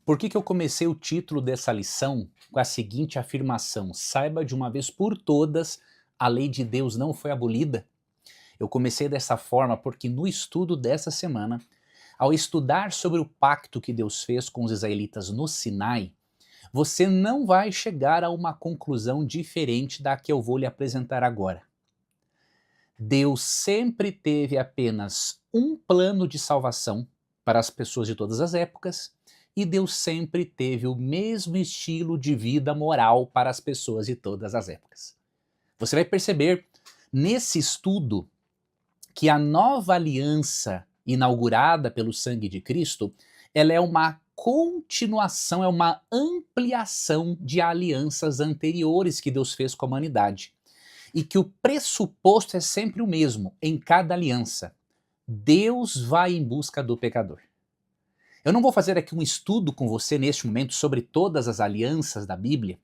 Por que eu comecei o título dessa lição com a seguinte afirmação: saiba de uma vez por todas, a lei de Deus não foi abolida? Eu comecei dessa forma porque no estudo dessa semana, ao estudar sobre o pacto que Deus fez com os israelitas no Sinai, você não vai chegar a uma conclusão diferente da que eu vou lhe apresentar agora. Deus sempre teve apenas um plano de salvação para as pessoas de todas as épocas, e Deus sempre teve o mesmo estilo de vida moral para as pessoas de todas as épocas. Você vai perceber nesse estudo que a nova aliança inaugurada pelo sangue de Cristo, ela é uma continuação, é uma ampliação de alianças anteriores que Deus fez com a humanidade. E que o pressuposto é sempre o mesmo em cada aliança. Deus vai em busca do pecador. Eu não vou fazer aqui um estudo com você neste momento sobre todas as alianças da Bíblia,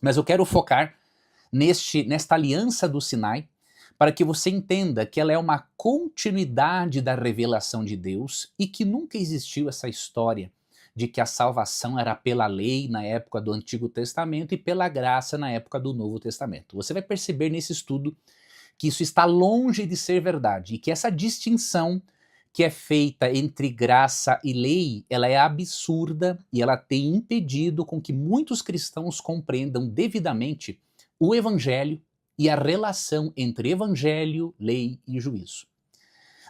mas eu quero focar nesta aliança do Sinai, para que você entenda que ela é uma continuidade da revelação de Deus e que nunca existiu essa história de que a salvação era pela lei na época do Antigo Testamento e pela graça na época do Novo Testamento. Você vai perceber nesse estudo que isso está longe de ser verdade e que essa distinção que é feita entre graça e lei, ela é absurda e ela tem impedido com que muitos cristãos compreendam devidamente o Evangelho e a relação entre Evangelho, lei e juízo.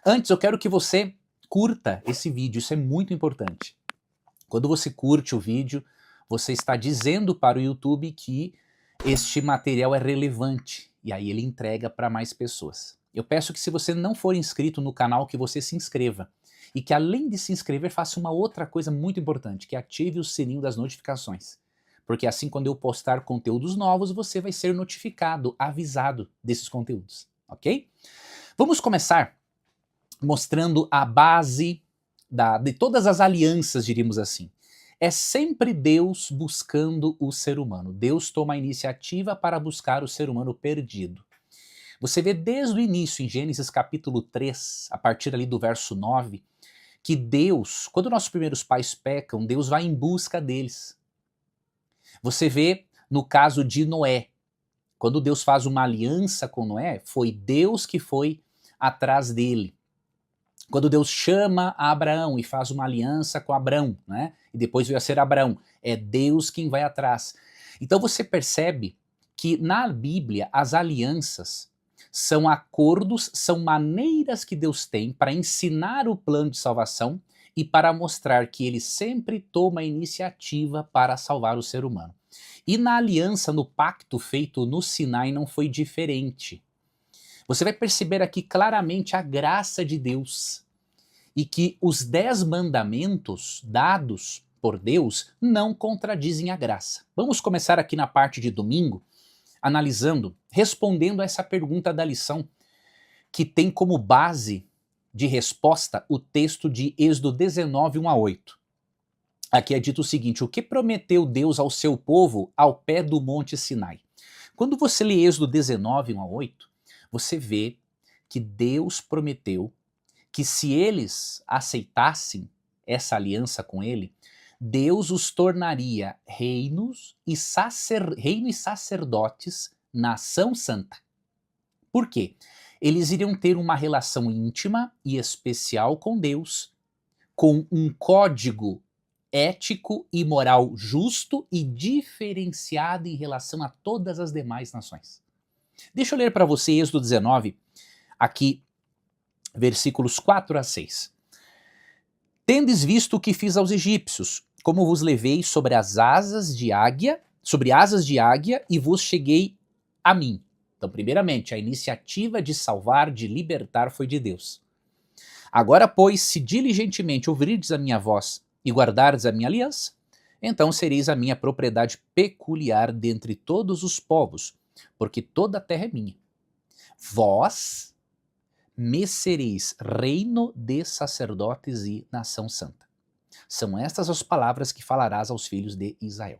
Antes, eu quero que você curta esse vídeo, isso é muito importante. Quando você curte o vídeo, você está dizendo para o YouTube que este material é relevante e aí ele entrega para mais pessoas. Eu peço que, se você não for inscrito no canal, que você se inscreva e que, além de se inscrever, faça uma outra coisa muito importante, que ative o sininho das notificações. Porque assim, quando eu postar conteúdos novos, você vai ser notificado, avisado desses conteúdos, ok? Vamos começar mostrando a base de todas as alianças, diríamos assim. É sempre Deus buscando o ser humano. Deus toma a iniciativa para buscar o ser humano perdido. Você vê desde o início, em Gênesis capítulo 3, a partir ali do verso 9, que Deus, quando nossos primeiros pais pecam, Deus vai em busca deles. Você vê no caso de Noé, quando Deus faz uma aliança com Noé, foi Deus que foi atrás dele. Quando Deus chama Abraão e faz uma aliança com Abrão, né? E depois veio a ser Abraão, é Deus quem vai atrás. Então você percebe que na Bíblia as alianças são acordos, são maneiras que Deus tem para ensinar o plano de salvação e para mostrar que ele sempre toma a iniciativa para salvar o ser humano. E na aliança, no pacto feito no Sinai, não foi diferente. Você vai perceber aqui claramente a graça de Deus e que os 10 mandamentos dados por Deus não contradizem a graça. Vamos começar aqui na parte de domingo, analisando, respondendo a essa pergunta da lição, que tem como base de resposta o texto de Êxodo 19, 1 a 8. Aqui é dito o seguinte: o que prometeu Deus ao seu povo ao pé do Monte Sinai? Quando você lê Êxodo 19, 1 a 8, você vê que Deus prometeu que, se eles aceitassem essa aliança com ele, Deus os tornaria reinos e reino e sacerdotes, nação santa. Por quê? Eles iriam ter uma relação íntima e especial com Deus, com um código ético e moral justo e diferenciado em relação a todas as demais nações. Deixa eu ler para você Êxodo 19, aqui, versículos 4 a 6. Tendes visto o que fiz aos egípcios, como vos levei sobre asas de águia, e vos cheguei a mim. Então, primeiramente, a iniciativa de salvar, de libertar, foi de Deus. Agora, pois, se diligentemente ouvirdes a minha voz e guardardes a minha aliança, então sereis a minha propriedade peculiar dentre todos os povos, porque toda a terra é minha. Vós me sereis reino de sacerdotes e nação santa. São estas as palavras que falarás aos filhos de Israel.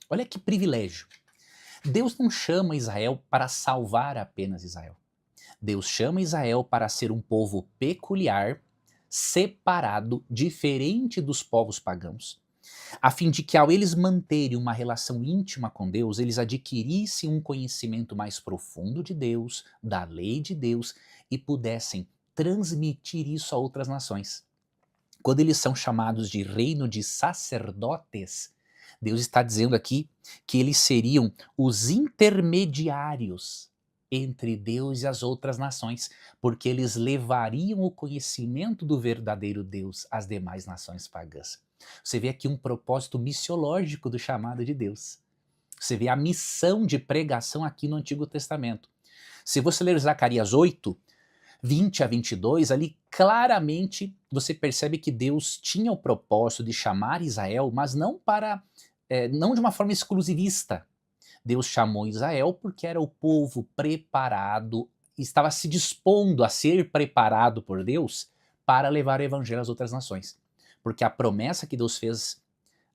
Olha que privilégio. Deus não chama Israel para salvar apenas Israel. Deus chama Israel para ser um povo peculiar, separado, diferente dos povos pagãos, a fim de que ao eles manterem uma relação íntima com Deus, eles adquirissem um conhecimento mais profundo de Deus, da lei de Deus, e pudessem transmitir isso a outras nações. Quando eles são chamados de reino de sacerdotes, Deus está dizendo aqui que eles seriam os intermediários entre Deus e as outras nações, porque eles levariam o conhecimento do verdadeiro Deus às demais nações pagãs. Você vê aqui um propósito missiológico do chamado de Deus. Você vê a missão de pregação aqui no Antigo Testamento. Se você ler Zacarias 8, 20 a 22, ali claramente você percebe que Deus tinha o propósito de chamar Israel, mas não não de uma forma exclusivista. Deus chamou Israel porque era o povo preparado, estava se dispondo a ser preparado por Deus para levar o evangelho às outras nações. Porque a promessa que Deus fez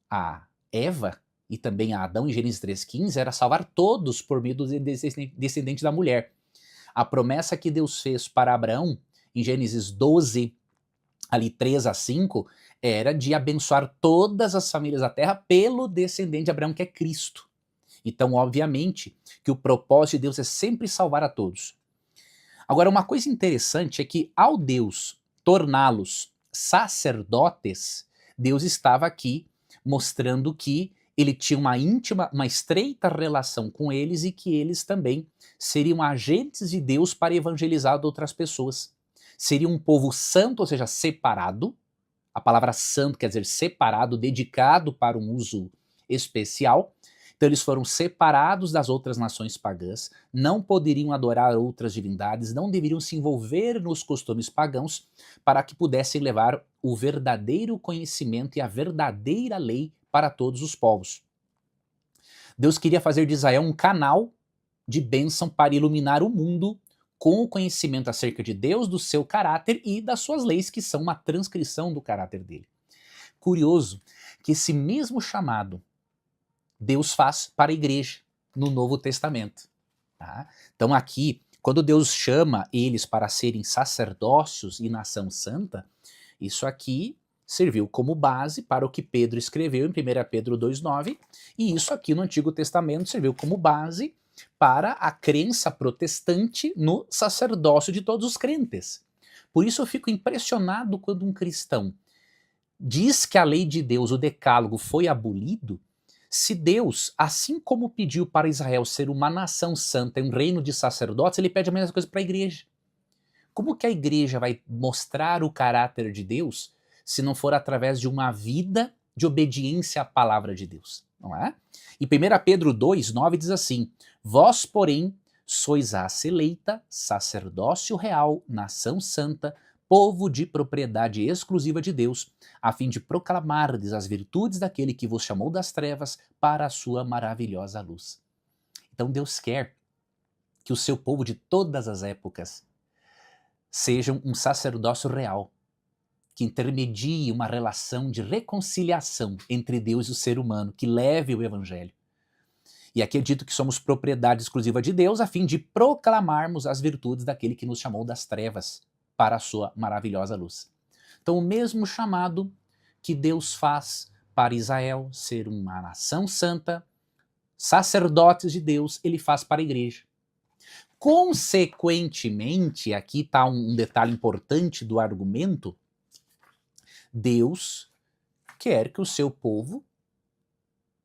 a Eva e também a Adão em Gênesis 3,15 era salvar todos por meio do descendente da mulher. A promessa que Deus fez para Abraão em Gênesis 12, ali 3 a 5, era de abençoar todas as famílias da terra pelo descendente de Abraão, que é Cristo. Então, obviamente, que o propósito de Deus é sempre salvar a todos. Agora, uma coisa interessante é que ao Deus torná-los sacerdotes, Deus estava aqui mostrando que ele tinha uma estreita relação com eles e que eles também seriam agentes de Deus para evangelizar outras pessoas. Seria um povo santo, ou seja, separado. A palavra santo quer dizer separado, dedicado para um uso especial. Então eles foram separados das outras nações pagãs, não poderiam adorar outras divindades, não deveriam se envolver nos costumes pagãos, para que pudessem levar o verdadeiro conhecimento e a verdadeira lei para todos os povos. Deus queria fazer de Israel um canal de bênção para iluminar o mundo com o conhecimento acerca de Deus, do seu caráter e das suas leis, que são uma transcrição do caráter dele. Curioso que esse mesmo chamado Deus faz para a igreja no Novo Testamento. Tá? Então aqui, quando Deus chama eles para serem sacerdócios e nação santa, isso aqui serviu como base para o que Pedro escreveu em 1 Pedro 2,9, e isso aqui no Antigo Testamento serviu como base para a crença protestante no sacerdócio de todos os crentes. Por isso eu fico impressionado quando um cristão diz que a lei de Deus, o decálogo, foi abolido, se Deus, assim como pediu para Israel ser uma nação santa e um reino de sacerdotes, ele pede a mesma coisa para a igreja. Como que a igreja vai mostrar o caráter de Deus se não for através de uma vida de obediência à palavra de Deus? Não é? E 1 Pedro 2,9 diz assim: vós, porém, sois a raça eleita, sacerdócio real, nação santa, povo de propriedade exclusiva de Deus, a fim de proclamardes as virtudes daquele que vos chamou das trevas para a sua maravilhosa luz. Então Deus quer que o seu povo de todas as épocas sejam um sacerdócio real, que intermedie uma relação de reconciliação entre Deus e o ser humano, que leve o evangelho. E aqui é dito que somos propriedade exclusiva de Deus, a fim de proclamarmos as virtudes daquele que nos chamou das trevas para a sua maravilhosa luz. Então, o mesmo chamado que Deus faz para Israel ser uma nação santa, sacerdotes de Deus, ele faz para a igreja. Consequentemente, aqui está um detalhe importante do argumento, Deus quer que o seu povo,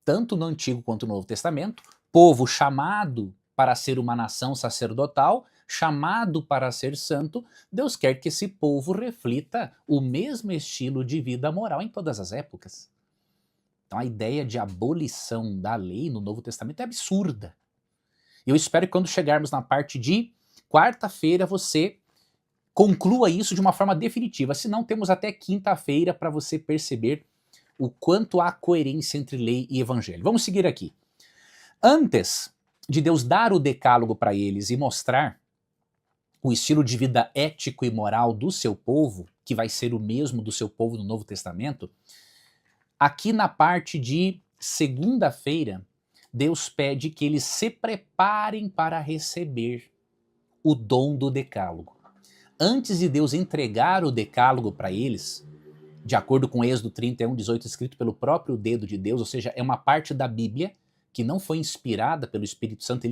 tanto no Antigo quanto no Novo Testamento, povo chamado para ser uma nação sacerdotal, chamado para ser santo, Deus quer que esse povo reflita o mesmo estilo de vida moral em todas as épocas. Então a ideia de abolição da lei no Novo Testamento é absurda. Eu espero que quando chegarmos na parte de quarta-feira você conclua isso de uma forma definitiva, senão temos até quinta-feira para você perceber o quanto há coerência entre lei e evangelho. Vamos seguir aqui. Antes de Deus dar o decálogo para eles e mostrar o estilo de vida ético e moral do seu povo, que vai ser o mesmo do seu povo no Novo Testamento, aqui na parte de segunda-feira, Deus pede que eles se preparem para receber o dom do decálogo. Antes de Deus entregar o decálogo para eles, de acordo com Êxodo 31:18, escrito pelo próprio dedo de Deus, ou seja, é uma parte da Bíblia que não foi inspirada pelo Espírito Santo,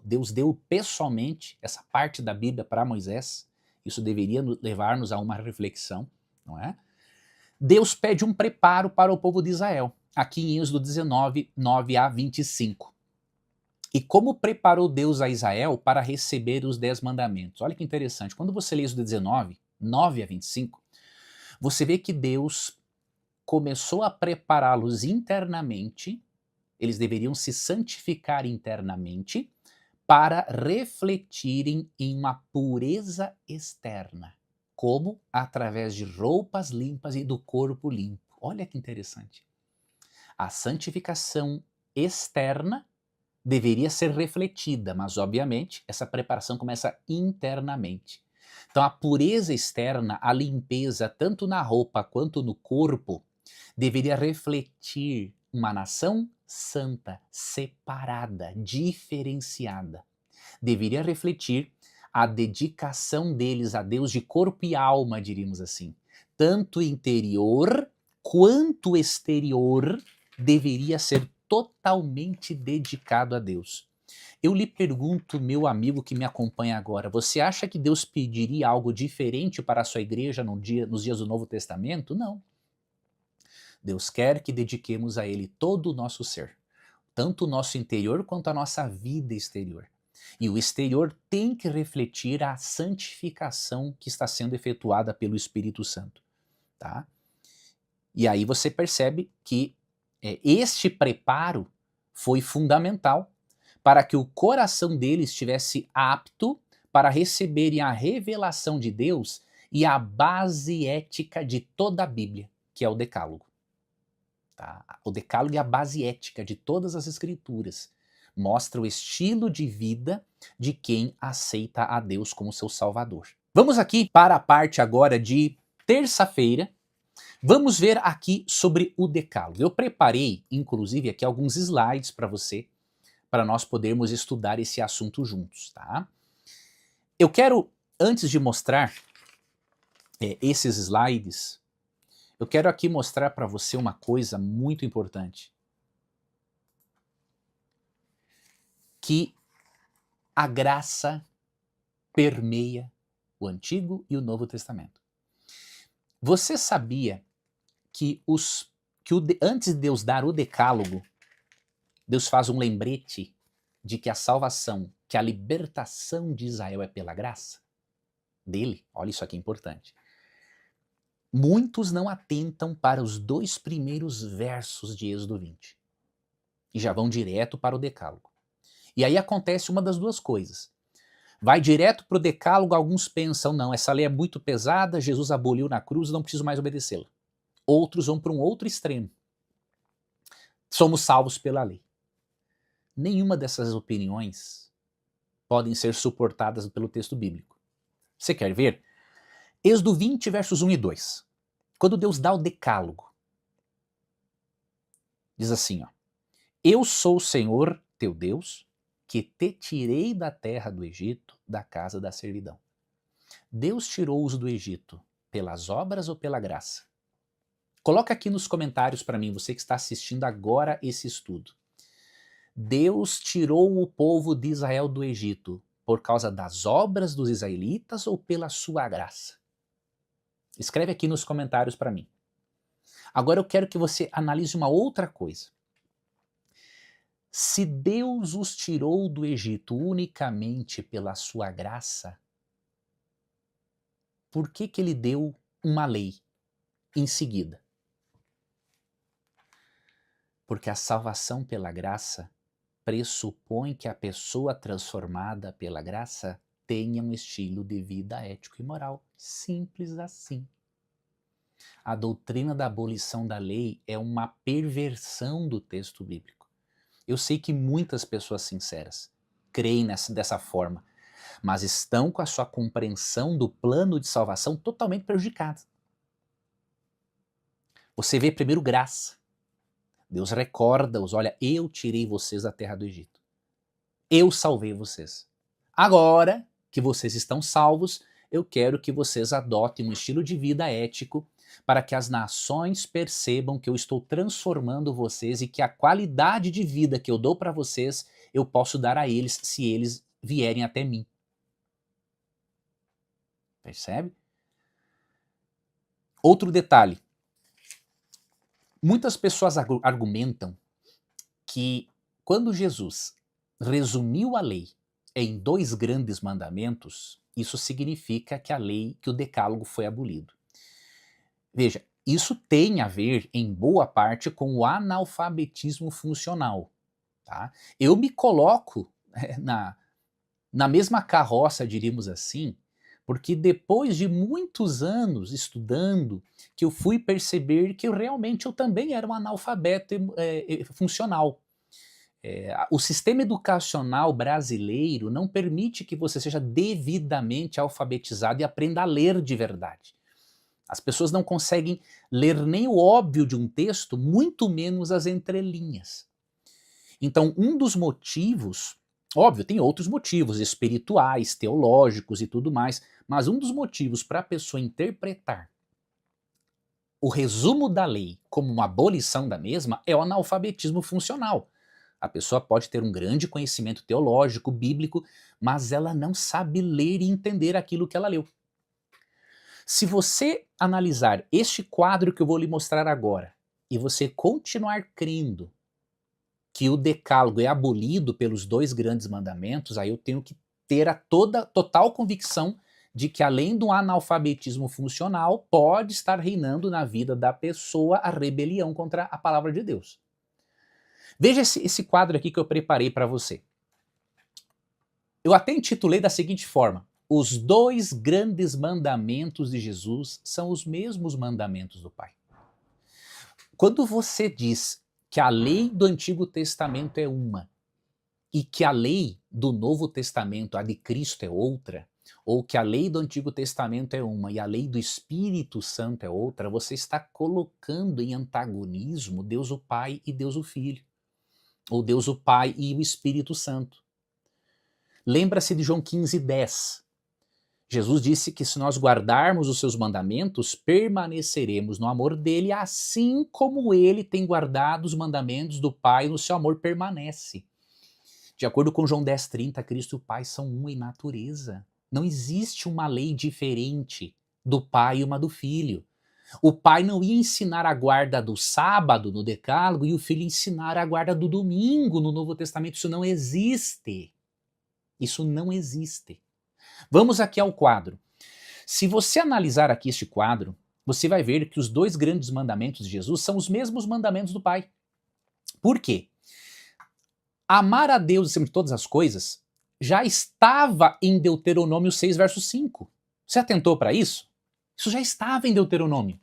Deus deu pessoalmente essa parte da Bíblia para Moisés. Isso deveria levar-nos a uma reflexão, não é? Deus pede um preparo para o povo de Israel, aqui em Êxodo 19, 9 a 25. E como preparou Deus a Israel para receber os 10 mandamentos? Olha que interessante, quando você lê Êxodo 19, 9 a 25, você vê que Deus começou a prepará-los internamente, eles deveriam se santificar internamente para refletirem em uma pureza externa. Como? Através de roupas limpas e do corpo limpo. Olha que interessante. A santificação externa deveria ser refletida, mas obviamente essa preparação começa internamente. Então a pureza externa, a limpeza, tanto na roupa quanto no corpo, deveria refletir uma nação santa, separada, diferenciada. Deveria refletir a dedicação deles a Deus de corpo e alma, diríamos assim. Tanto interior quanto exterior deveria ser totalmente dedicado a Deus. Eu lhe pergunto, meu amigo que me acompanha agora, você acha que Deus pediria algo diferente para a sua igreja nos dias do Novo Testamento? Não. Deus quer que dediquemos a Ele todo o nosso ser, tanto o nosso interior quanto a nossa vida exterior. E o exterior tem que refletir a santificação que está sendo efetuada pelo Espírito Santo. Tá? E aí você percebe que este preparo foi fundamental para que o coração deles estivesse apto para receberem a revelação de Deus e a base ética de toda a Bíblia, que é o Decálogo. Tá? O Decálogo é a base ética de todas as Escrituras. Mostra o estilo de vida de quem aceita a Deus como seu Salvador. Vamos aqui para a parte agora de terça-feira. Vamos ver aqui sobre o Decálogo. Eu preparei, inclusive, aqui alguns slides para você, para nós podermos estudar esse assunto juntos, tá? Eu quero, antes de mostrar esses slides, eu quero aqui mostrar para você uma coisa muito importante. Que a graça permeia o Antigo e o Novo Testamento. Você sabia que antes de Deus dar o Decálogo, Deus faz um lembrete de que a salvação, que a libertação de Israel é pela graça dele? Olha, isso aqui é importante. Muitos não atentam para os 2 primeiros versos de Êxodo 20 e já vão direto para o Decálogo. E aí acontece uma das duas coisas. Vai direto para o Decálogo, alguns pensam, não, essa lei é muito pesada, Jesus aboliu na cruz, não preciso mais obedecê-la. Outros vão para um outro extremo. Somos salvos pela lei. Nenhuma dessas opiniões podem ser suportadas pelo texto bíblico. Você quer ver? Êxodo 20, versos 1 e 2. Quando Deus dá o Decálogo, diz assim, ó, eu sou o Senhor teu Deus, que te tirei da terra do Egito, da casa da servidão. Deus tirou-os do Egito pelas obras ou pela graça? Coloca aqui nos comentários para mim, você que está assistindo agora esse estudo. Deus tirou o povo de Israel do Egito por causa das obras dos israelitas ou pela sua graça? Escreve aqui nos comentários para mim. Agora eu quero que você analise uma outra coisa. Se Deus os tirou do Egito unicamente pela sua graça, por que Ele deu uma lei em seguida? Porque a salvação pela graça pressupõe que a pessoa transformada pela graça tenha um estilo de vida ético e moral. Simples assim. A doutrina da abolição da lei é uma perversão do texto bíblico. Eu sei que muitas pessoas sinceras creem dessa forma, mas estão com a sua compreensão do plano de salvação totalmente prejudicada. Você vê primeiro graça. Deus recorda-os, olha, eu tirei vocês da terra do Egito. Eu salvei vocês. Agora que vocês estão salvos, eu quero que vocês adotem um estilo de vida ético para que as nações percebam que eu estou transformando vocês e que a qualidade de vida que eu dou para vocês, eu posso dar a eles se eles vierem até mim. Percebe? Outro detalhe. Muitas pessoas argumentam que quando Jesus resumiu a lei em 2 grandes mandamentos, isso significa que a lei, que o decálogo foi abolido. Veja, isso tem a ver, em boa parte, com o analfabetismo funcional. Tá? Eu me coloco na mesma carroça, diríamos assim, porque depois de muitos anos estudando, que eu fui perceber que eu também era um analfabeto funcional. O sistema educacional brasileiro não permite que você seja devidamente alfabetizado e aprenda a ler de verdade. As pessoas não conseguem ler nem o óbvio de um texto, muito menos as entrelinhas. Então, um dos motivos, óbvio, tem outros motivos espirituais, teológicos e tudo mais, mas um dos motivos para a pessoa interpretar o resumo da lei como uma abolição da mesma é o analfabetismo funcional. A pessoa pode ter um grande conhecimento teológico, bíblico, mas ela não sabe ler e entender aquilo que ela leu. Se você analisar este quadro que eu vou lhe mostrar agora, e você continuar crendo que o decálogo é abolido pelos 2 grandes mandamentos, aí eu tenho que ter a total convicção de que, além do analfabetismo funcional, pode estar reinando na vida da pessoa a rebelião contra a palavra de Deus. Veja esse quadro aqui que eu preparei para você. Eu até intitulei da seguinte forma: os 2 grandes mandamentos de Jesus são os mesmos mandamentos do Pai. Quando você diz que a lei do Antigo Testamento é uma e que a lei do Novo Testamento, a de Cristo, é outra, ou que a lei do Antigo Testamento é uma e a lei do Espírito Santo é outra, você está colocando em antagonismo Deus o Pai e Deus o Filho, ou Deus o Pai e o Espírito Santo. Lembra-se de João 15:10. Jesus disse que se nós guardarmos os seus mandamentos, permaneceremos no amor dele, assim como ele tem guardado os mandamentos do Pai, no seu amor permanece. De acordo com João 10:30, Cristo e o Pai são um em natureza. Não existe uma lei diferente do Pai e uma do Filho. O Pai não ia ensinar a guarda do sábado no Decálogo e o Filho ensinar a guarda do domingo no Novo Testamento. Isso não existe. Isso não existe. Vamos aqui ao quadro. Se você analisar aqui este quadro, você vai ver que os 2 grandes mandamentos de Jesus são os mesmos mandamentos do Pai. Por quê? Amar a Deus acima de todas as coisas já estava em Deuteronômio 6, verso 5. Você atentou para isso? Isso já estava em Deuteronômio.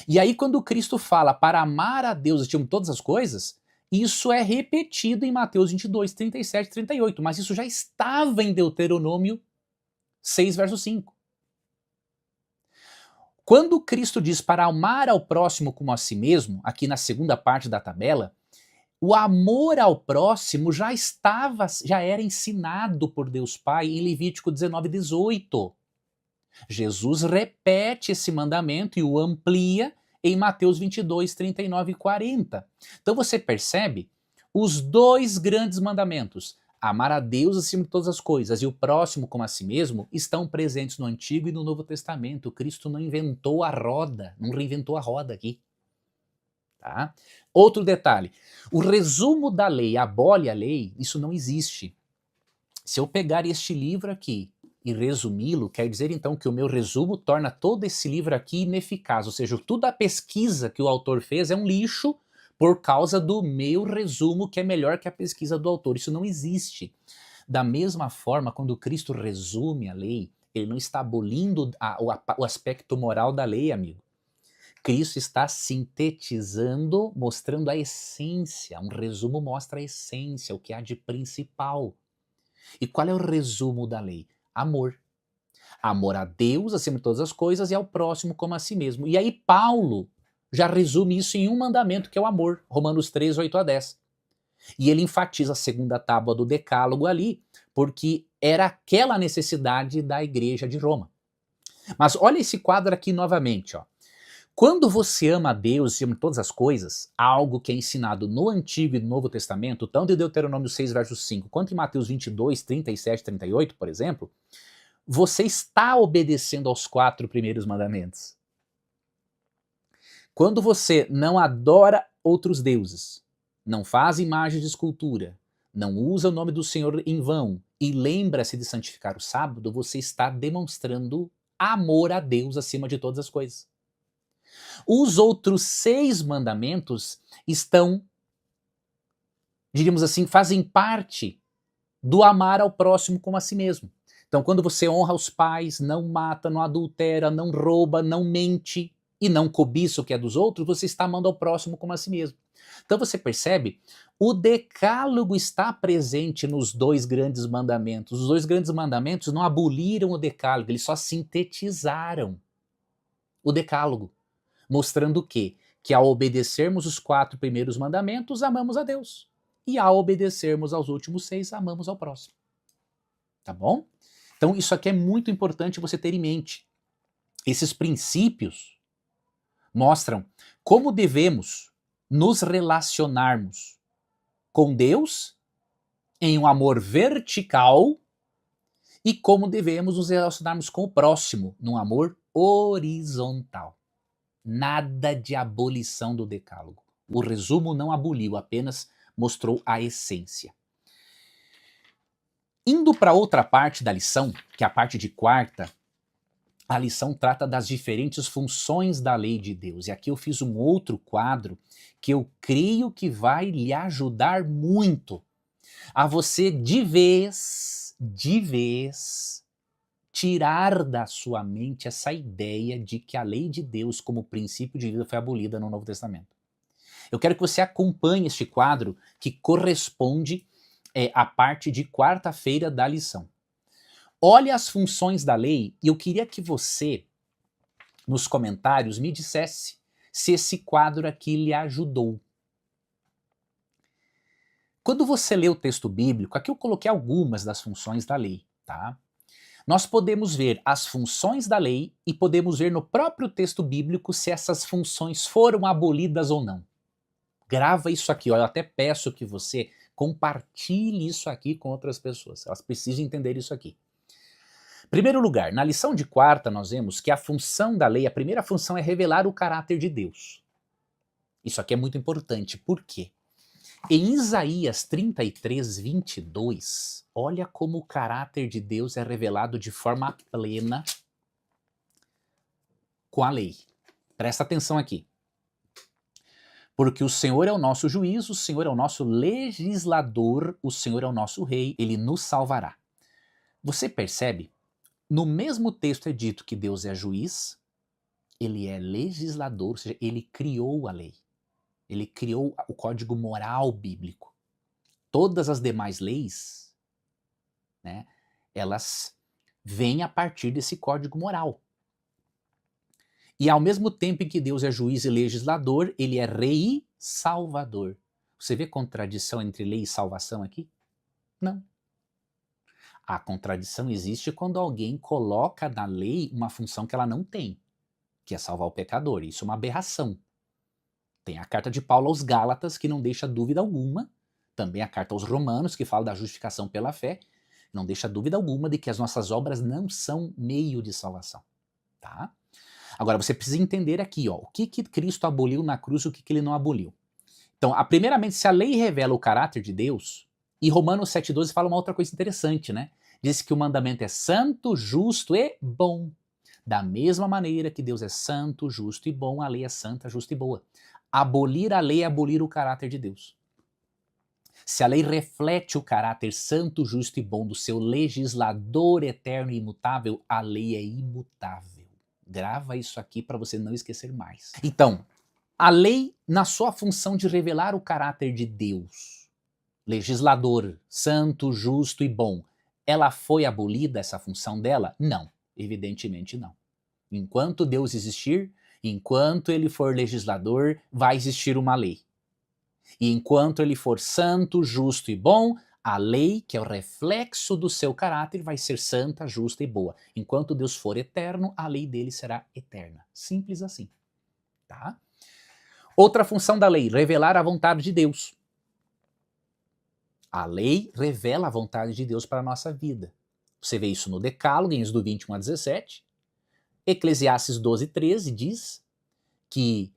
E aí, quando Cristo fala para amar a Deus acima de todas as coisas, isso é repetido em Mateus 22, 37 e 38, mas isso já estava em Deuteronômio 6, verso 5. Quando Cristo diz para amar ao próximo como a si mesmo, aqui na segunda parte da tabela, o amor ao próximo já era ensinado por Deus Pai em Levítico 19, 18. Jesus repete esse mandamento e o amplia em Mateus 22, 39 e 40. Então você percebe os 2 grandes mandamentos, amar a Deus acima de todas as coisas e o próximo como a si mesmo, estão presentes no Antigo e no Novo Testamento. Cristo não inventou a roda, não reinventou a roda aqui. Tá? Outro detalhe, o resumo da lei abole a lei, isso não existe. Se eu pegar este livro aqui e resumi-lo, quer dizer então que o meu resumo torna todo esse livro aqui ineficaz, ou seja, toda a pesquisa que o autor fez é um lixo por causa do meu resumo que é melhor que a pesquisa do autor. Isso não existe. Da mesma forma, quando Cristo resume a lei, ele não está abolindo o aspecto moral da lei, amigo. Cristo está sintetizando, mostrando a essência. Um resumo mostra a essência, o que há de principal. E qual é o resumo da lei? Amor. Amor a Deus acima de todas as coisas e ao próximo como a si mesmo. E aí Paulo já resume isso em um mandamento, que é o amor. Romanos 3, 8 a 10. E ele enfatiza a segunda tábua do Decálogo ali, porque era aquela a necessidade da igreja de Roma. Mas olha esse quadro aqui novamente, ó. Quando você ama a Deus e ama todas as coisas, algo que é ensinado no Antigo e no Novo Testamento, tanto em Deuteronômio 6, verso 5, quanto em Mateus 22, 37, 38, por exemplo, você está obedecendo aos 4 primeiros mandamentos. Quando você não adora outros deuses, não faz imagem de escultura, não usa o nome do Senhor em vão e lembra-se de santificar o sábado, você está demonstrando amor a Deus acima de todas as coisas. Os outros 6 mandamentos estão, diríamos assim, fazem parte do amar ao próximo como a si mesmo. Então, quando você honra os pais, não mata, não adultera, não rouba, não mente e não cobiça o que é dos outros, você está amando ao próximo como a si mesmo. Então você percebe, o decálogo está presente nos 2 grandes mandamentos. Os 2 grandes mandamentos não aboliram o decálogo, eles só sintetizaram o decálogo, mostrando o quê? Que ao obedecermos os 4 primeiros mandamentos, amamos a Deus. E ao obedecermos aos últimos 6, amamos ao próximo. Tá bom? Então isso aqui é muito importante você ter em mente. Esses princípios mostram como devemos nos relacionarmos com Deus em um amor vertical e como devemos nos relacionarmos com o próximo num amor horizontal. Nada de abolição do decálogo. O resumo não aboliu, apenas mostrou a essência. Indo para outra parte da lição, que é a parte de quarta, a lição trata das diferentes funções da lei de Deus. E aqui eu fiz um outro quadro que eu creio que vai lhe ajudar muito a você de vez, tirar da sua mente essa ideia de que a lei de Deus como princípio de vida foi abolida no Novo Testamento. Eu quero que você acompanhe este quadro que corresponde à parte de quarta-feira da lição. Olhe as funções da lei e eu queria que você, nos comentários, me dissesse se esse quadro aqui lhe ajudou. Quando você lê o texto bíblico, aqui eu coloquei algumas das funções da lei, tá? Nós podemos ver as funções da lei e podemos ver no próprio texto bíblico se essas funções foram abolidas ou não. Grava isso aqui, ó, eu até peço que você compartilhe isso aqui com outras pessoas. Elas precisam entender isso aqui. Primeiro lugar, na lição de quarta nós vemos que a função da lei, a primeira função é revelar o caráter de Deus. Isso aqui é muito importante, por quê? Em Isaías 33, 22, olha como o caráter de Deus é revelado de forma plena com a lei. Presta atenção aqui. Porque o Senhor é o nosso juiz, o Senhor é o nosso legislador, o Senhor é o nosso rei, ele nos salvará. Você percebe? No mesmo texto é dito que Deus é juiz, ele é legislador, ou seja, ele criou a lei. Ele criou o código moral bíblico. Todas as demais leis, né, elas vêm a partir desse código moral. E ao mesmo tempo em que Deus é juiz e legislador, ele é rei e salvador. Você vê contradição entre lei e salvação aqui? Não. A contradição existe quando alguém coloca na lei uma função que ela não tem, que é salvar o pecador. Isso é uma aberração. Tem a carta de Paulo aos Gálatas, que não deixa dúvida alguma, também a carta aos Romanos, que fala da justificação pela fé, não deixa dúvida alguma de que as nossas obras não são meio de salvação. Tá? Agora, você precisa entender aqui, ó, o que Cristo aboliu na cruz e o que ele não aboliu. Então, primeiramente, se a lei revela o caráter de Deus, e Romanos 7,12 fala uma outra coisa interessante, né? Diz que o mandamento é santo, justo e bom. Da mesma maneira que Deus é santo, justo e bom, a lei é santa, justa e boa. Abolir a lei é abolir o caráter de Deus. Se a lei reflete o caráter santo, justo e bom do seu legislador eterno e imutável, a lei é imutável. Grava isso aqui para você não esquecer mais. Então, a lei, na sua função de revelar o caráter de Deus, legislador, santo, justo e bom, ela foi abolida, essa função dela? Não, evidentemente não. Enquanto Deus existir, enquanto ele for legislador, vai existir uma lei. E enquanto ele for santo, justo e bom, a lei, que é o reflexo do seu caráter, vai ser santa, justa e boa. Enquanto Deus for eterno, a lei dele será eterna. Simples assim. Tá? Outra função da lei, revelar a vontade de Deus. A lei revela a vontade de Deus para a nossa vida. Você vê isso no Decálogo, em Êxodo 21 a 17. Eclesiastes 12, 13 diz que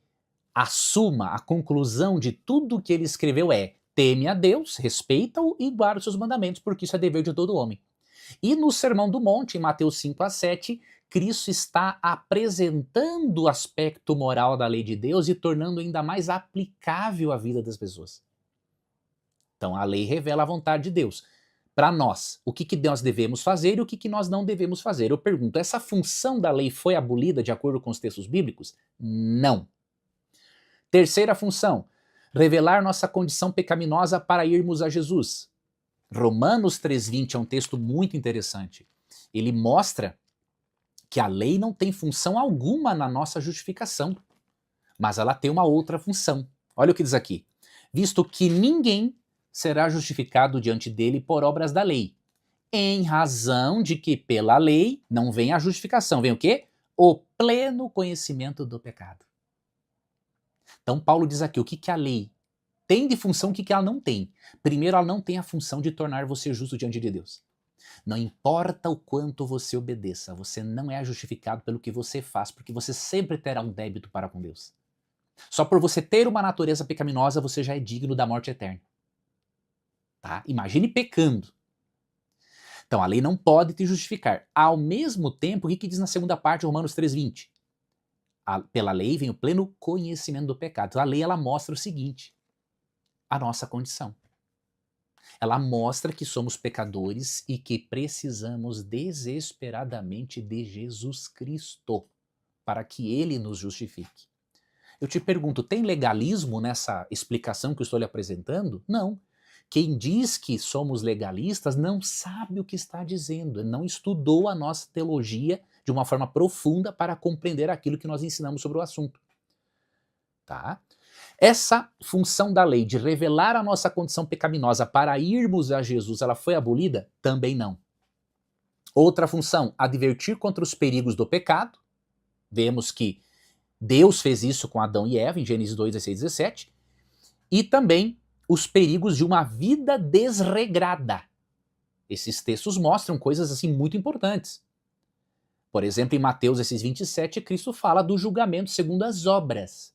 a conclusão de tudo que ele escreveu é: teme a Deus, respeita-o e guarda os seus mandamentos, porque isso é dever de todo homem. E no Sermão do Monte, em Mateus 5 a 7, Cristo está apresentando o aspecto moral da lei de Deus e tornando ainda mais aplicável à vida das pessoas. Então a lei revela a vontade de Deus. Para nós, o que nós devemos fazer e o que nós não devemos fazer. Eu pergunto, essa função da lei foi abolida de acordo com os textos bíblicos? Não. Terceira função, revelar nossa condição pecaminosa para irmos a Jesus. Romanos 3,20 é um texto muito interessante. Ele mostra que a lei não tem função alguma na nossa justificação, mas ela tem uma outra função. Olha o que diz aqui. Visto que ninguém será justificado diante dele por obras da lei, em razão de que pela lei não vem a justificação, vem o quê? O pleno conhecimento do pecado. Então Paulo diz aqui, o que a lei tem de função, o que ela não tem. Primeiro, ela não tem a função de tornar você justo diante de Deus. Não importa o quanto você obedeça, você não é justificado pelo que você faz, porque você sempre terá um débito para com Deus. Só por você ter uma natureza pecaminosa, você já é digno da morte eterna. Tá? Imagine pecando. Então a lei não pode te justificar. Ao mesmo tempo, o que diz na segunda parte de Romanos 3,20? Pela lei vem o pleno conhecimento do pecado. Então, a lei ela mostra o seguinte, a nossa condição. Ela mostra que somos pecadores e que precisamos desesperadamente de Jesus Cristo para que Ele nos justifique. Eu te pergunto, tem legalismo nessa explicação que eu estou lhe apresentando? Não. Quem diz que somos legalistas não sabe o que está dizendo, não estudou a nossa teologia de uma forma profunda para compreender aquilo que nós ensinamos sobre o assunto. Tá? Essa função da lei de revelar a nossa condição pecaminosa para irmos a Jesus, ela foi abolida? Também não. Outra função, advertir contra os perigos do pecado. Vemos que Deus fez isso com Adão e Eva, em Gênesis 2, 16 e 17. E também os perigos de uma vida desregrada. Esses textos mostram coisas assim muito importantes. Por exemplo, em Mateus 16, 27, Cristo fala do julgamento segundo as obras.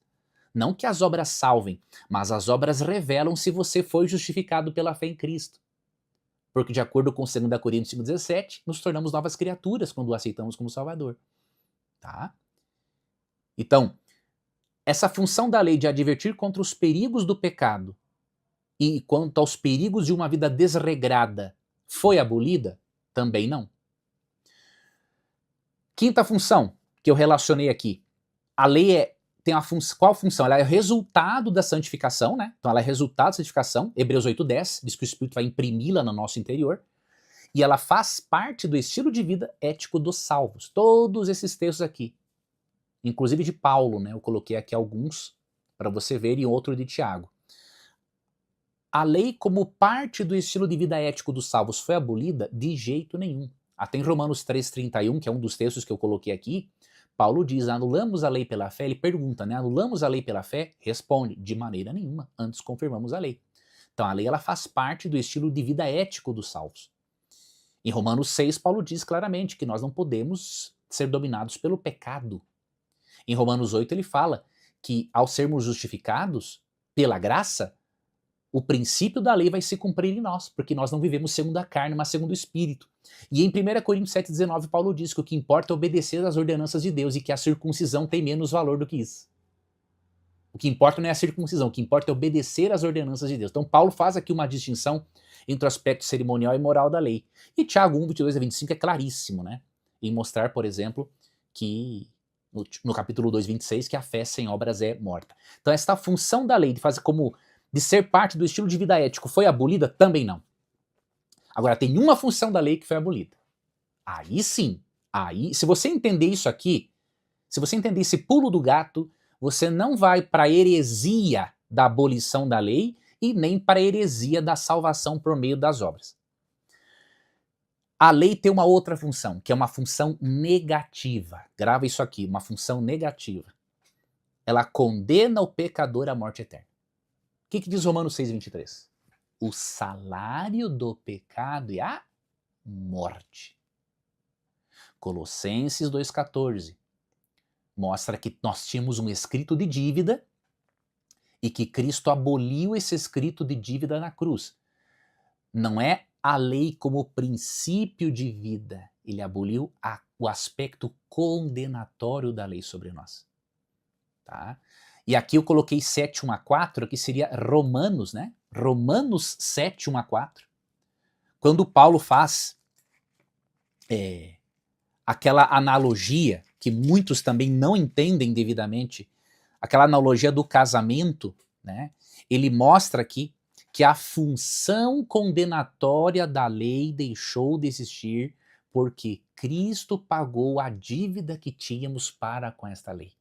Não que as obras salvem, mas as obras revelam se você foi justificado pela fé em Cristo. Porque de acordo com 2 Coríntios 5,17, nos tornamos novas criaturas quando o aceitamos como Salvador. Tá? Então, essa função da lei de advertir contra os perigos do pecado e quanto aos perigos de uma vida desregrada foi abolida? Também não. Quinta função que eu relacionei aqui. A lei tem qual função? Ela é resultado da santificação, né? Então ela é resultado da santificação. Hebreus 8:10 diz que o Espírito vai imprimi-la no nosso interior. E ela faz parte do estilo de vida ético dos salvos. Todos esses textos aqui. Inclusive de Paulo, né? Eu coloquei aqui alguns para você ver e outro de Tiago. A lei, como parte do estilo de vida ético dos salvos, foi abolida? De jeito nenhum. Até em Romanos 3,31, que é um dos textos que eu coloquei aqui, Paulo diz, anulamos a lei pela fé? Ele pergunta, né? Anulamos a lei pela fé? Responde, de maneira nenhuma, antes confirmamos a lei. Então a lei ela faz parte do estilo de vida ético dos salvos. Em Romanos 6, Paulo diz claramente que nós não podemos ser dominados pelo pecado. Em Romanos 8 ele fala que ao sermos justificados pela graça, o princípio da lei vai se cumprir em nós, porque nós não vivemos segundo a carne, mas segundo o Espírito. E em 1 Coríntios 7,19, Paulo diz que o que importa é obedecer às ordenanças de Deus e que a circuncisão tem menos valor do que isso. O que importa não é a circuncisão, o que importa é obedecer às ordenanças de Deus. Então Paulo faz aqui uma distinção entre o aspecto cerimonial e moral da lei. E Tiago 1, 22 a 25 é claríssimo, né? Em mostrar, por exemplo, que no capítulo 2, 26, que a fé sem obras é morta. Então esta função da lei de ser parte do estilo de vida ético foi abolida? Também não. Agora, tem uma função da lei que foi abolida. Aí sim, se você entender isso aqui, se você entender esse pulo do gato, você não vai para a heresia da abolição da lei e nem para a heresia da salvação por meio das obras. A lei tem uma outra função, que é uma função negativa. Grava isso aqui, uma função negativa. ela condena o pecador à morte eterna. O que diz Romanos 6,23? O salário do pecado é a morte. Colossenses 2,14 mostra que nós tínhamos um escrito de dívida e que Cristo aboliu esse escrito de dívida na cruz. Não é a lei como princípio de vida, ele aboliu o aspecto condenatório da lei sobre nós. Tá? E aqui eu coloquei 7:1-4, que seria Romanos, né? Romanos 7:1-4. Quando Paulo faz aquela analogia que muitos também não entendem devidamente, aquela analogia do casamento, né? Ele mostra aqui que a função condenatória da lei deixou de existir porque Cristo pagou a dívida que tínhamos para com esta lei.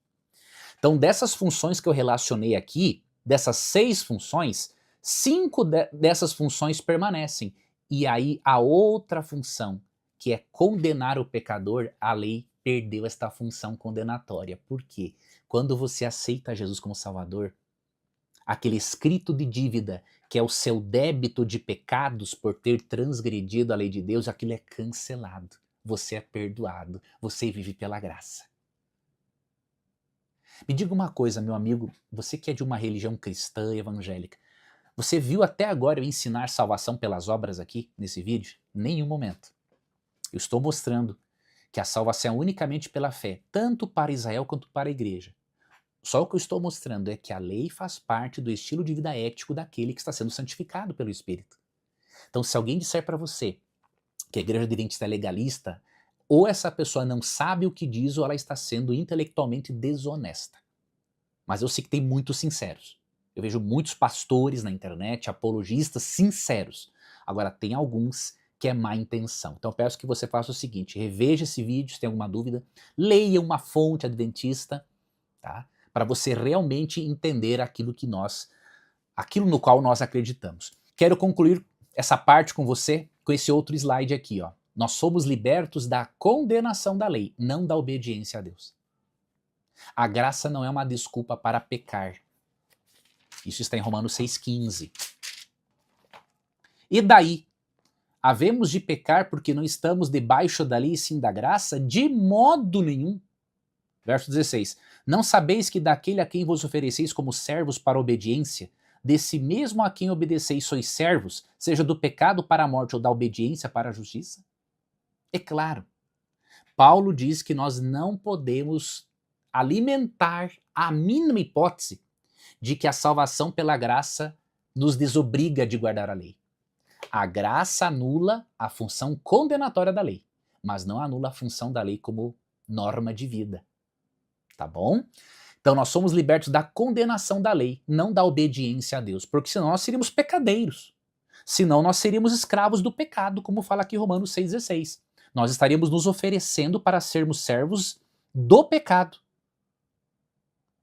Então, dessas funções que eu relacionei aqui, dessas 6 funções, 5 dessas funções permanecem. E aí a outra função, que é condenar o pecador, a lei perdeu esta função condenatória. Por quê? Quando você aceita Jesus como Salvador, aquele escrito de dívida, que é o seu débito de pecados por ter transgredido a lei de Deus, aquilo é cancelado. Você é perdoado, você vive pela graça. Me diga uma coisa, meu amigo, você que é de uma religião cristã evangélica, você viu até agora eu ensinar salvação pelas obras aqui, nesse vídeo? Nenhum momento. Eu estou mostrando que a salvação é unicamente pela fé, tanto para Israel quanto para a igreja. Só o que eu estou mostrando é que a lei faz parte do estilo de vida ético daquele que está sendo santificado pelo Espírito. Então, se alguém disser para você que a igreja adventista é legalista, ou essa pessoa não sabe o que diz, ou ela está sendo intelectualmente desonesta. Mas eu sei que tem muitos sinceros. Eu vejo muitos pastores na internet, apologistas sinceros. Agora, tem alguns que é má intenção. Então, eu peço que você faça o seguinte, reveja esse vídeo, se tem alguma dúvida, leia uma fonte adventista, tá? Para você realmente entender aquilo no qual nós acreditamos. Quero concluir essa parte com você com esse outro slide aqui, ó. Nós somos libertos da condenação da lei, não da obediência a Deus. A graça não é uma desculpa para pecar. Isso está em Romanos 6,15. E daí? Havemos de pecar porque não estamos debaixo da lei e sim da graça? De modo nenhum. Verso 16. Não sabeis que daquele a quem vos ofereceis como servos para a obediência, desse mesmo a quem obedeceis sois servos, seja do pecado para a morte ou da obediência para a justiça? É claro, Paulo diz que nós não podemos alimentar a mínima hipótese de que a salvação pela graça nos desobriga de guardar a lei. A graça anula a função condenatória da lei, mas não anula a função da lei como norma de vida. Tá bom? Então nós somos libertos da condenação da lei, não da obediência a Deus, porque senão nós seríamos pecadeiros. Senão nós seríamos escravos do pecado, como fala aqui Romanos 6,16. Nós estaríamos nos oferecendo para sermos servos do pecado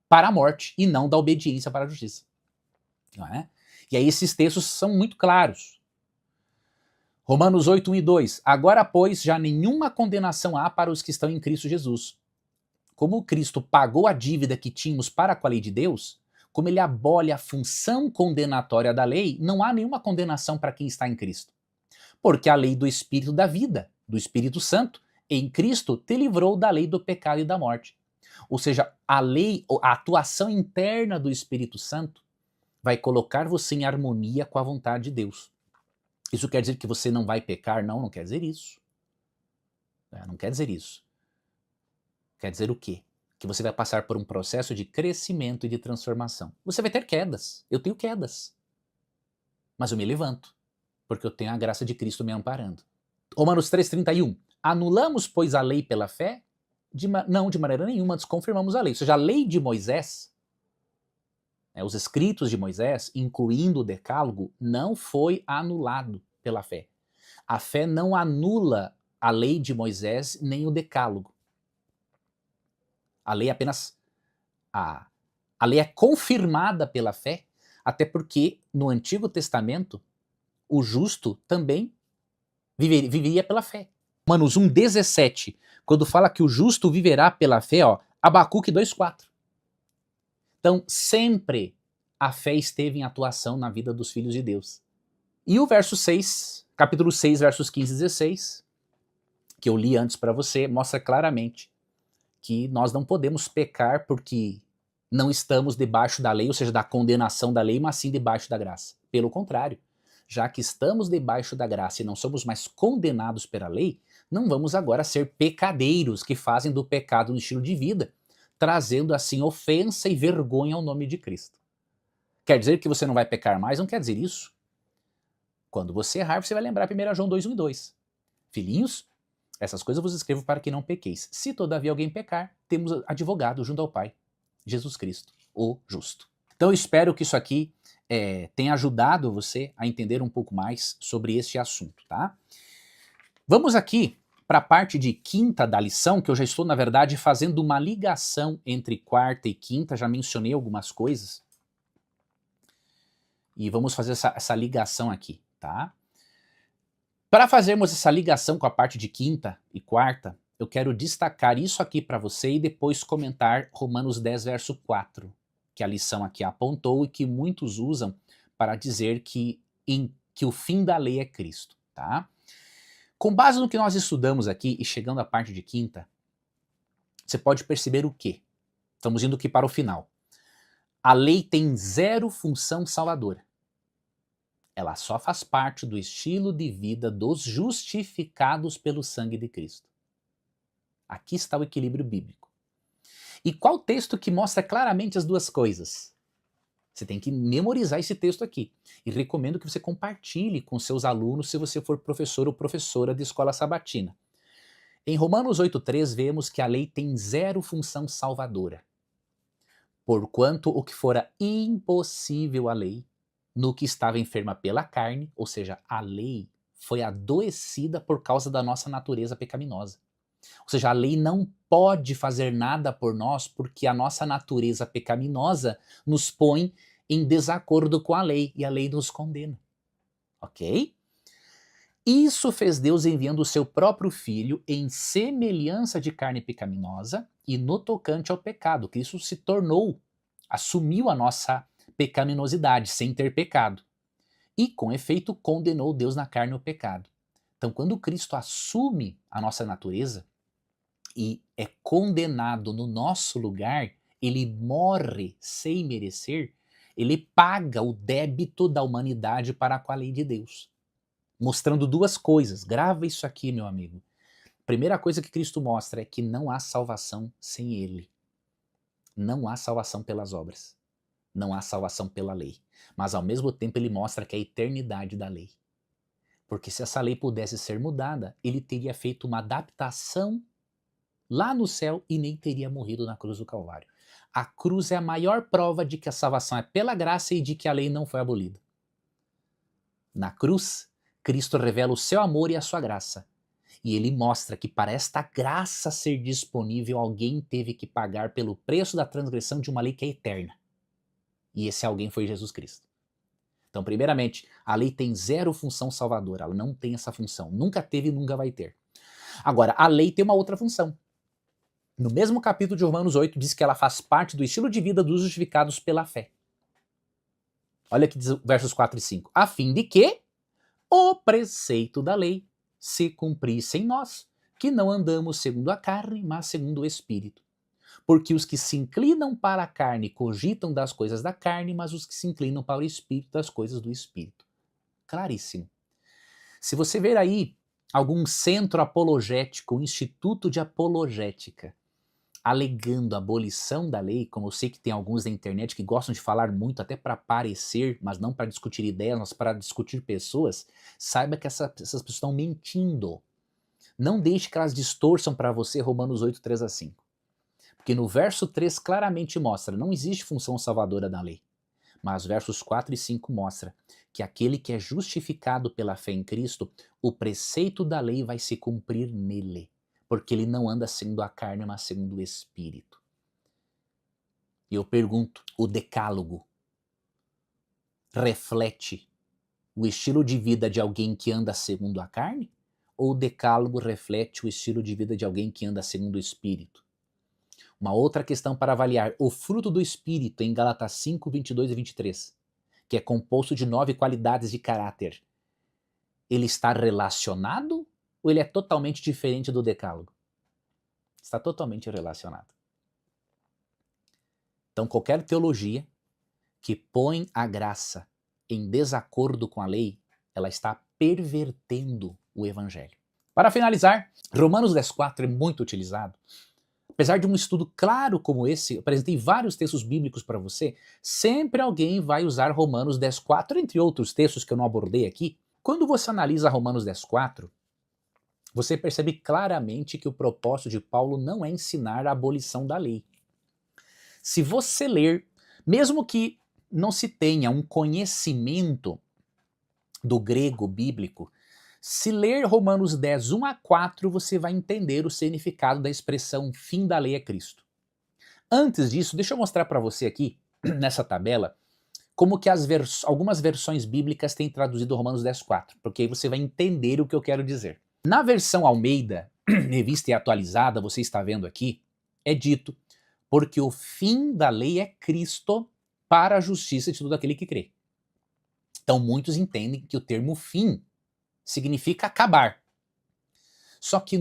para a morte e não da obediência para a justiça. Não é? E aí esses textos são muito claros. Romanos 8:1-2. Agora, pois, já nenhuma condenação há para os que estão em Cristo Jesus. Como Cristo pagou a dívida que tínhamos para com a lei de Deus, como ele abole a função condenatória da lei, não há nenhuma condenação para quem está em Cristo. Porque a lei do Espírito da vida, do Espírito Santo, em Cristo te livrou da lei do pecado e da morte. Ou seja, a lei, a atuação interna do Espírito Santo vai colocar você em harmonia com a vontade de Deus. Isso quer dizer que você não vai pecar? Não, não quer dizer isso. Não quer dizer isso. Quer dizer o quê? Que você vai passar por um processo de crescimento e de transformação. Você vai ter quedas. Eu tenho quedas. Mas eu me levanto, porque eu tenho a graça de Cristo me amparando. Romanos 3:31. Anulamos, pois, a lei pela fé? Não, de maneira nenhuma, desconfirmamos a lei. Ou seja, a lei de Moisés, os escritos de Moisés, incluindo o decálogo, não foi anulado pela fé. A fé não anula a lei de Moisés nem o decálogo. A lei apenas a lei é confirmada pela fé, até porque no Antigo Testamento o justo também vivia pela fé. Romanos 1:17, quando fala que o justo viverá pela fé, ó, Abacuque 2:4. Então, sempre a fé esteve em atuação na vida dos filhos de Deus. E o verso 6, capítulo 6, versos 15 e 16, que eu li antes para você, mostra claramente que nós não podemos pecar porque não estamos debaixo da lei, ou seja, da condenação da lei, mas sim debaixo da graça. Pelo contrário, já que estamos debaixo da graça e não somos mais condenados pela lei, não vamos agora ser pecadeiros que fazem do pecado um estilo de vida, trazendo assim ofensa e vergonha ao nome de Cristo. Quer dizer que você não vai pecar mais? Não quer dizer isso. Quando você errar, você vai lembrar 1 João 2, 1 e 2. Filhinhos, essas coisas eu vos escrevo para que não pequeis. Se todavia alguém pecar, temos advogado junto ao Pai, Jesus Cristo, o justo. Então eu espero que isso aqui tenha ajudado você a entender um pouco mais sobre este assunto, tá? Vamos aqui para a parte de quinta da lição, que eu já estou, na verdade, fazendo uma ligação entre quarta e quinta, já mencionei algumas coisas. E vamos fazer essa ligação aqui, tá? Para fazermos essa ligação com a parte de quinta e quarta, eu quero destacar isso aqui para você e depois comentar Romanos 10, verso 4, que a lição aqui apontou e que muitos usam para dizer que o fim da lei é Cristo, tá? Com base no que nós estudamos aqui e chegando à parte de quinta, você pode perceber o quê? Estamos indo aqui para o final. A lei tem zero função salvadora. Ela só faz parte do estilo de vida dos justificados pelo sangue de Cristo. Aqui está o equilíbrio bíblico. E qual texto que mostra claramente as duas coisas? Você tem que memorizar esse texto aqui. E recomendo que você compartilhe com seus alunos se você for professor ou professora de escola sabatina. Em Romanos 8,3 vemos que a lei tem zero função salvadora. Porquanto o que fora impossível à lei, no que estava enferma pela carne, ou seja, a lei foi adoecida por causa da nossa natureza pecaminosa. Ou seja, a lei não pode fazer nada por nós porque a nossa natureza pecaminosa nos põe em desacordo com a lei e a lei nos condena. Ok? Isso fez Deus enviando o seu próprio Filho em semelhança de carne pecaminosa e no tocante ao pecado, que isso se tornou, assumiu a nossa pecaminosidade sem ter pecado. E, com efeito, condenou Deus na carne o pecado. Então, quando Cristo assume a nossa natureza e é condenado no nosso lugar, ele morre sem merecer, ele paga o débito da humanidade para com a lei de Deus. Mostrando duas coisas. Grava isso aqui, meu amigo. Primeira coisa que Cristo mostra é que não há salvação sem ele. Não há salvação pelas obras. Não há salvação pela lei. Mas ao mesmo tempo ele mostra que é a eternidade da lei. Porque se essa lei pudesse ser mudada, ele teria feito uma adaptação lá no céu e nem teria morrido na cruz do Calvário. A cruz é a maior prova de que a salvação é pela graça e de que a lei não foi abolida. Na cruz, Cristo revela o seu amor e a sua graça. E ele mostra que para esta graça ser disponível, alguém teve que pagar pelo preço da transgressão de uma lei que é eterna. E esse alguém foi Jesus Cristo. Então, primeiramente, a lei tem zero função salvadora. Ela não tem essa função. Nunca teve e nunca vai ter. Agora, a lei tem uma outra função. No mesmo capítulo de Romanos 8, diz que ela faz parte do estilo de vida dos justificados pela fé. Olha aqui versos 4 e 5. A fim de que o preceito da lei se cumprisse em nós, que não andamos segundo a carne, mas segundo o Espírito. Porque os que se inclinam para a carne cogitam das coisas da carne, mas os que se inclinam para o Espírito, das coisas do Espírito. Claríssimo. Se você ver aí algum centro apologético, um instituto de apologética, alegando a abolição da lei, como eu sei que tem alguns na internet que gostam de falar muito até para aparecer, mas não para discutir ideias, mas para discutir pessoas, saiba que essas pessoas estão mentindo. Não deixe que elas distorçam para você Romanos 8, 3 a 5. Porque no verso 3 claramente mostra, não existe função salvadora da lei. Mas versos 4 e 5 mostra que aquele que é justificado pela fé em Cristo, o preceito da lei vai se cumprir nele. Porque ele não anda segundo a carne, mas segundo o Espírito. E eu pergunto, o decálogo reflete o estilo de vida de alguém que anda segundo a carne? Ou o decálogo reflete o estilo de vida de alguém que anda segundo o Espírito? Uma outra questão para avaliar: o fruto do Espírito em Gálatas 5, 22 e 23, que é composto de 9 qualidades de caráter. Ele está relacionado ou ele é totalmente diferente do decálogo? Está totalmente relacionado. Então, qualquer teologia que põe a graça em desacordo com a lei, ela está pervertendo o evangelho. Para finalizar, Romanos 10,4 é muito utilizado. Apesar de um estudo claro como esse, eu apresentei vários textos bíblicos para você, sempre alguém vai usar Romanos 10,4, entre outros textos que eu não abordei aqui. Quando você analisa Romanos 10,4, você percebe claramente que o propósito de Paulo não é ensinar a abolição da lei. Se você ler, mesmo que não se tenha um conhecimento do grego bíblico, se ler Romanos 10, 1 a 4, você vai entender o significado da expressão fim da lei é Cristo. Antes disso, deixa eu mostrar para você aqui, nessa tabela, como que algumas versões bíblicas têm traduzido Romanos 10, 4, porque aí você vai entender o que eu quero dizer. Na versão Almeida, revista e atualizada, você está vendo aqui, é dito, porque o fim da lei é Cristo para a justiça de todo aquele que crê. Então muitos entendem que o termo fim significa acabar. Só que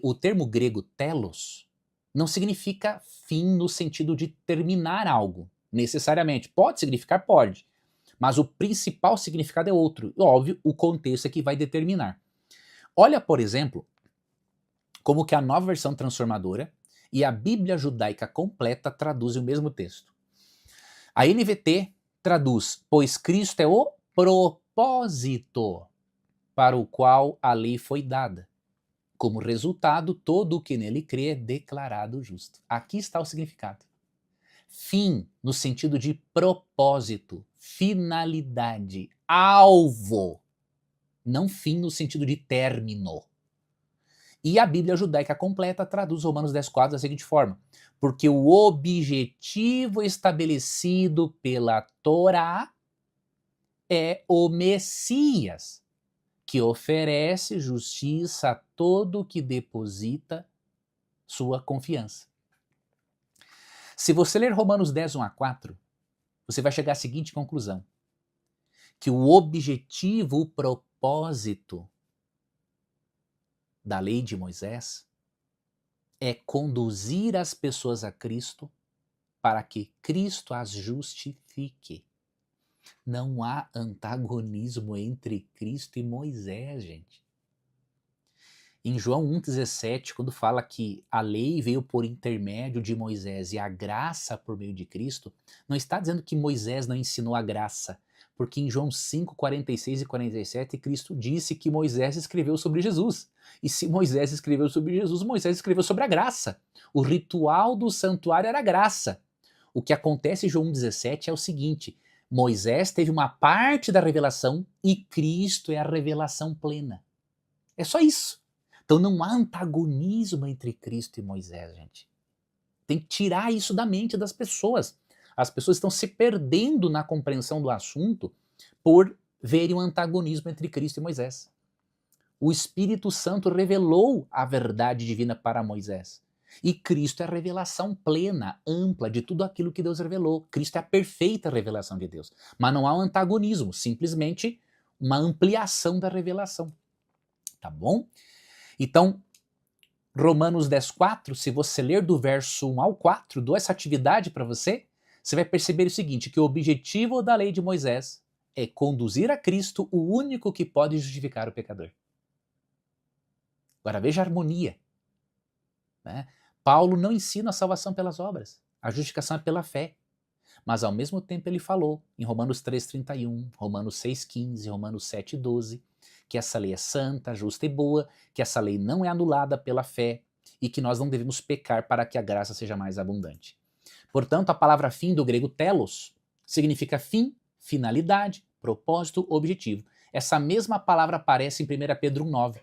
o termo grego telos não significa fim no sentido de terminar algo, necessariamente. Pode significar, pode. Mas o principal significado é outro. Óbvio, o contexto é que vai determinar. Olha, por exemplo, como que a Nova Versão Transformadora e a Bíblia Judaica Completa traduzem o mesmo texto. A NVT traduz, pois Cristo é o propósito para o qual a lei foi dada. Como resultado, todo o que nele crê é declarado justo. Aqui está o significado. Fim, no sentido de propósito, finalidade, alvo. Não fim no sentido de término. E a Bíblia Judaica Completa traduz Romanos 10,4 da seguinte forma: porque o objetivo estabelecido pela Torá é o Messias, que oferece justiça a todo que deposita sua confiança. Se você ler Romanos 10, 1 a 4, você vai chegar à seguinte conclusão: que o objetivo, o propósito da lei de Moisés é conduzir as pessoas a Cristo para que Cristo as justifique. Não há antagonismo entre Cristo e Moisés, gente. Em João 1,17, quando fala que a lei veio por intermédio de Moisés e a graça por meio de Cristo, não está dizendo que Moisés não ensinou a graça, porque em João 5, 46 e 47, Cristo disse que Moisés escreveu sobre Jesus. E se Moisés escreveu sobre Jesus, Moisés escreveu sobre a graça. O ritual do santuário era a graça. O que acontece em João 1,17 é o seguinte: Moisés teve uma parte da revelação e Cristo é a revelação plena. É só isso. Então não há antagonismo entre Cristo e Moisés, gente. Tem que tirar isso da mente das pessoas. As pessoas estão se perdendo na compreensão do assunto por verem um antagonismo entre Cristo e Moisés. O Espírito Santo revelou a verdade divina para Moisés. E Cristo é a revelação plena, ampla de tudo aquilo que Deus revelou. Cristo é a perfeita revelação de Deus. Mas não há um antagonismo, simplesmente uma ampliação da revelação. Tá bom? Então, Romanos 10,4, se você ler do verso 1 ao 4, dou essa atividade para você, você vai perceber o seguinte, que o objetivo da lei de Moisés é conduzir a Cristo, o único que pode justificar o pecador. Agora veja a harmonia. Né? Paulo não ensina a salvação pelas obras, a justificação é pela fé. Mas ao mesmo tempo ele falou em Romanos 3,31, Romanos 6,15, Romanos 7,12, que essa lei é santa, justa e boa, que essa lei não é anulada pela fé e que nós não devemos pecar para que a graça seja mais abundante. Portanto, a palavra fim do grego telos significa fim, finalidade, propósito, objetivo. Essa mesma palavra aparece em 1 Pedro 1,9,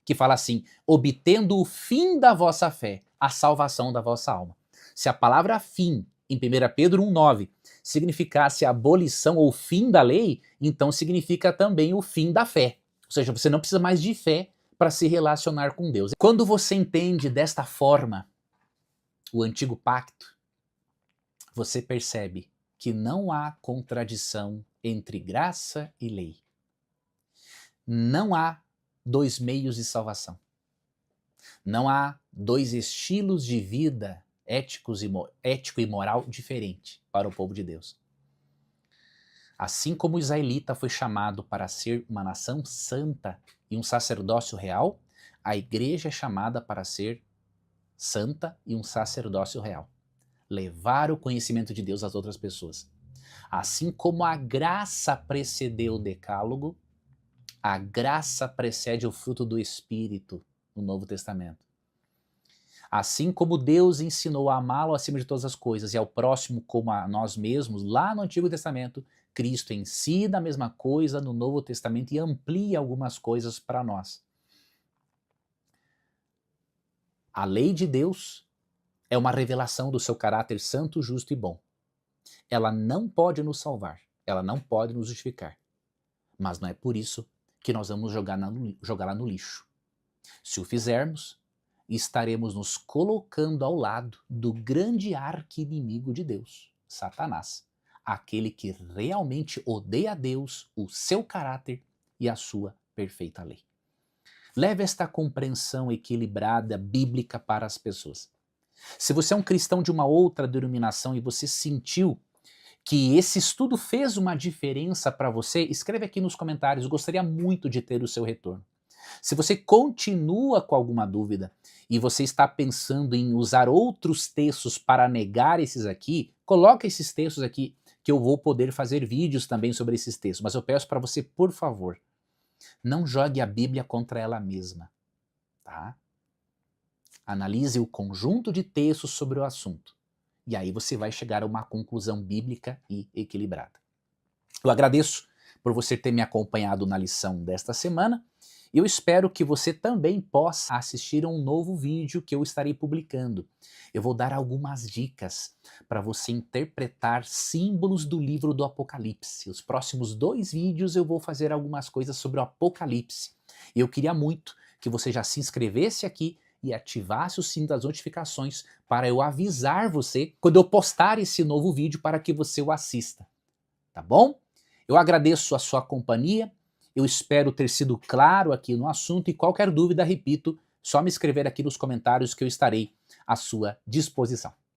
que fala assim, obtendo o fim da vossa fé, a salvação da vossa alma. Se a palavra fim em 1 Pedro 1,9 significasse a abolição ou fim da lei, então significa também o fim da fé. Ou seja, você não precisa mais de fé para se relacionar com Deus. Quando você entende desta forma, o antigo pacto, você percebe que não há contradição entre graça e lei. Não há dois meios de salvação. Não há dois estilos de vida ético e moral diferente para o povo de Deus. Assim como o israelita foi chamado para ser uma nação santa e um sacerdócio real, a igreja é chamada para ser santa e um sacerdócio real. Levar o conhecimento de Deus às outras pessoas. Assim como a graça precedeu o decálogo, a graça precede o fruto do Espírito no Novo Testamento. Assim como Deus ensinou a amá-lo acima de todas as coisas e ao próximo como a nós mesmos lá no Antigo Testamento, Cristo ensina a mesma coisa no Novo Testamento e amplia algumas coisas para nós. A lei de Deus é uma revelação do seu caráter santo, justo e bom. Ela não pode nos salvar, ela não pode nos justificar. Mas não é por isso que nós vamos jogá-la no lixo. Se o fizermos, estaremos nos colocando ao lado do grande arqui-inimigo de Deus, Satanás, aquele que realmente odeia a Deus, o seu caráter e a sua perfeita lei. Leve esta compreensão equilibrada, bíblica para as pessoas. Se você é um cristão de uma outra denominação e você sentiu que esse estudo fez uma diferença para você, escreve aqui nos comentários, eu gostaria muito de ter o seu retorno. Se você continua com alguma dúvida e você está pensando em usar outros textos para negar esses aqui, coloca esses textos aqui que eu vou poder fazer vídeos também sobre esses textos, mas eu peço para você, por favor, não jogue a Bíblia contra ela mesma, tá? Analise o conjunto de textos sobre o assunto. E aí você vai chegar a uma conclusão bíblica e equilibrada. Eu agradeço por você ter me acompanhado na lição desta semana. Eu espero que você também possa assistir a um novo vídeo que eu estarei publicando. Eu vou dar algumas dicas para você interpretar símbolos do livro do Apocalipse. Os próximos 2 vídeos eu vou fazer algumas coisas sobre o Apocalipse. E eu queria muito que você já se inscrevesse aqui e ativasse o sino das notificações para eu avisar você quando eu postar esse novo vídeo para que você o assista. Tá bom? Eu agradeço a sua companhia, eu espero ter sido claro aqui no assunto e qualquer dúvida, repito, só me escrever aqui nos comentários que eu estarei à sua disposição.